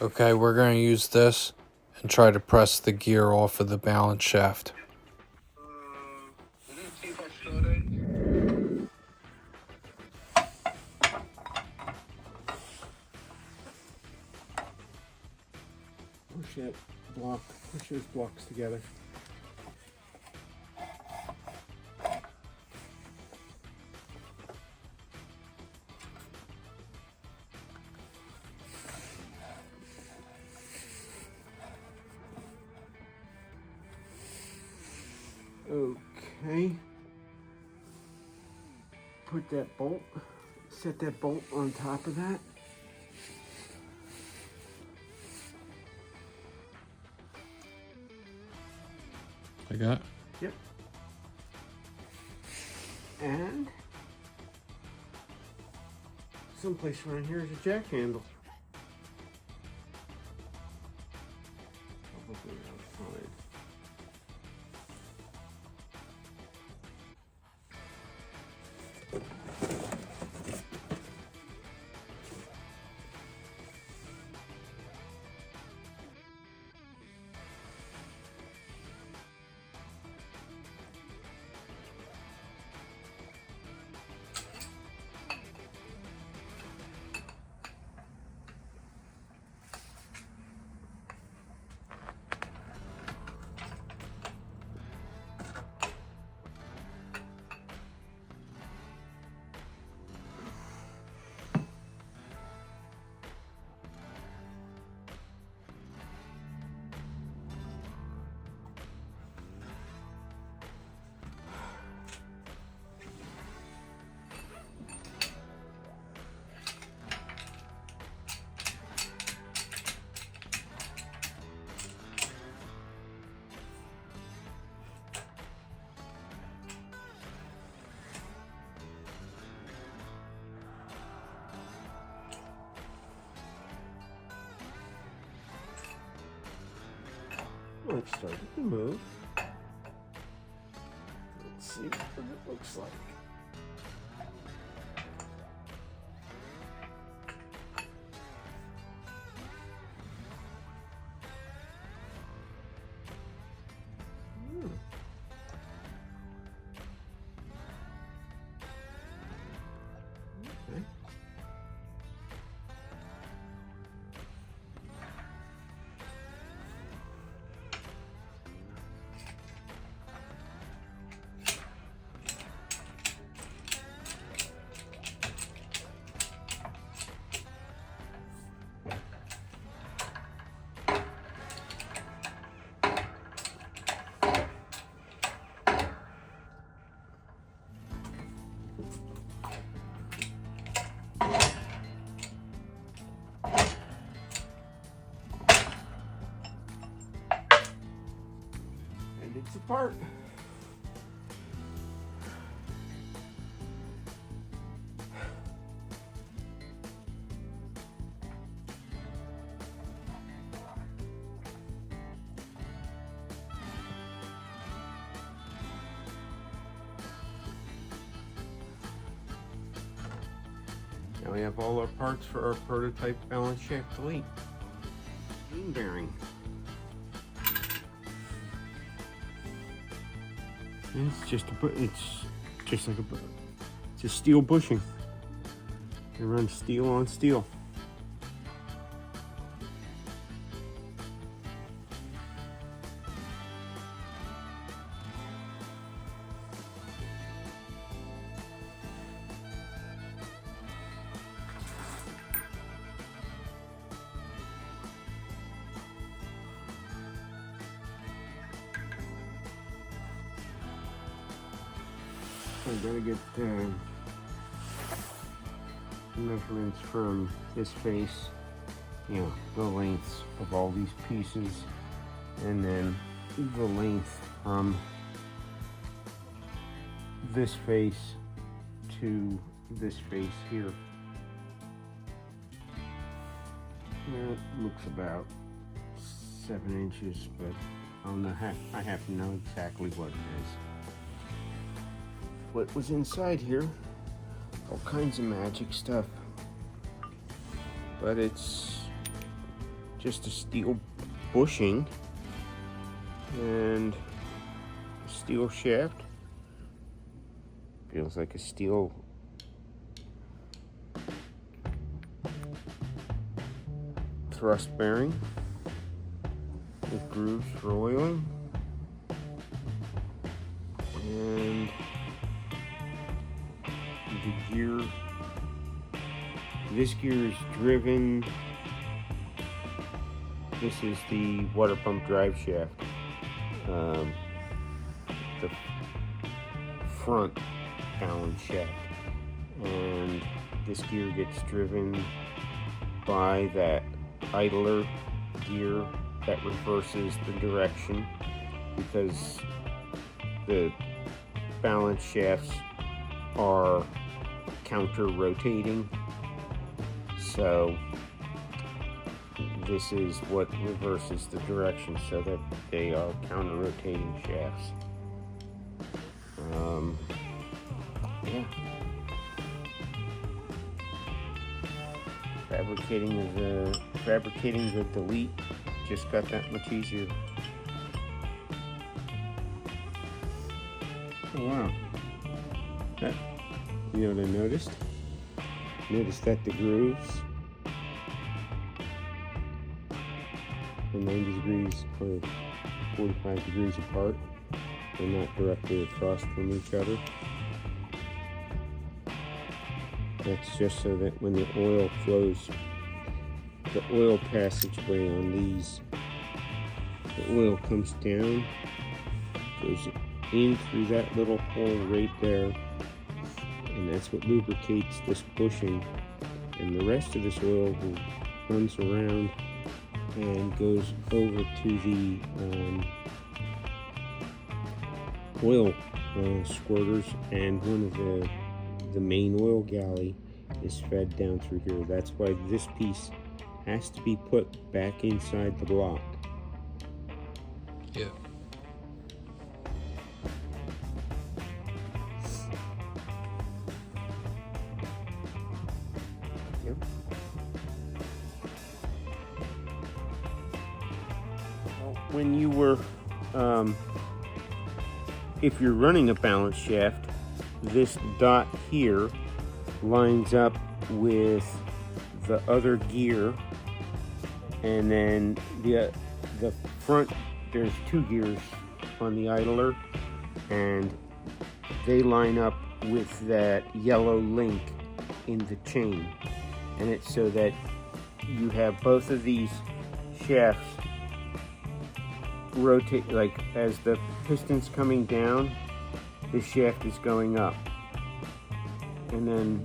Okay, we're going to use this and try to press the gear off of the balance shaft. Push those blocks together. Okay. Put that bolt, set that bolt on top of that. I got. Yep. And someplace around here is a jack handle. Probably outside. Well, it started to move. Let's see what it looks like. Okay. And it's apart. Now we have all our parts for our prototype balance shaft delete. Beam bearing. And it's just like it's a steel bushing. It runs steel on steel. I'm gonna get measurements from this face, you know, the lengths of all these pieces, and then the length from this face to this face here. It looks about 7 inches, but I have to know exactly what it is. What was inside here, all kinds of magic stuff, but it's just a steel bushing and a steel shaft. Feels like a steel thrust bearing with grooves for oiling. And the gear, this gear is driven, this is the water pump drive shaft. The front Allen shaft, and this gear gets driven by that idler gear that reverses the direction, because the balance shafts are counter rotating, so this is what reverses the direction so that they are counter rotating shafts. Yeah. Fabricating the delete just got that much easier. Oh wow. You know what I noticed? Noticed that the grooves are 90 degrees or 45 degrees apart. They're not directly across from each other. That's just so that when the oil flows, the oil passageway on these, the oil comes down, goes in through that little hole right there, and that's what lubricates this bushing, and the rest of this oil runs around and goes over to the oil squirters, and one of the main oil galley is fed down through here. That's why this piece has to be put back inside the block. Yeah. Yep. When you were, if you're running a balance shaft, this dot here lines up with the other gear, and then the front, there's two gears on the idler, and they line up with that yellow link in the chain, and it's so that you have both of these shafts rotate, like as the piston's coming down, the shaft is going up, and then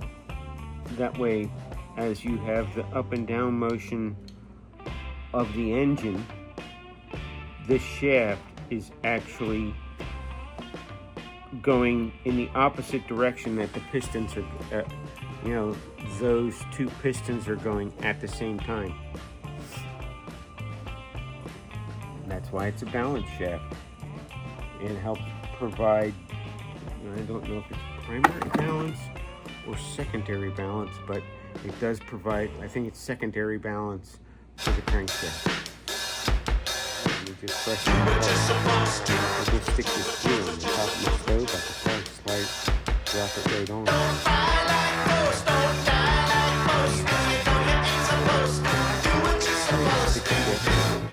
that way, as you have the up and down motion of the engine, this shaft is actually going in the opposite direction that the pistons are, those two pistons are going at the same time. That's why it's a balance shaft. It helps provide, I don't know if it's primary balance or secondary balance, but it does provide, I think it's secondary balance for the crankshaft. You just press it hard. I just stick this screw on the top of the stove, I can slide, drop it right on.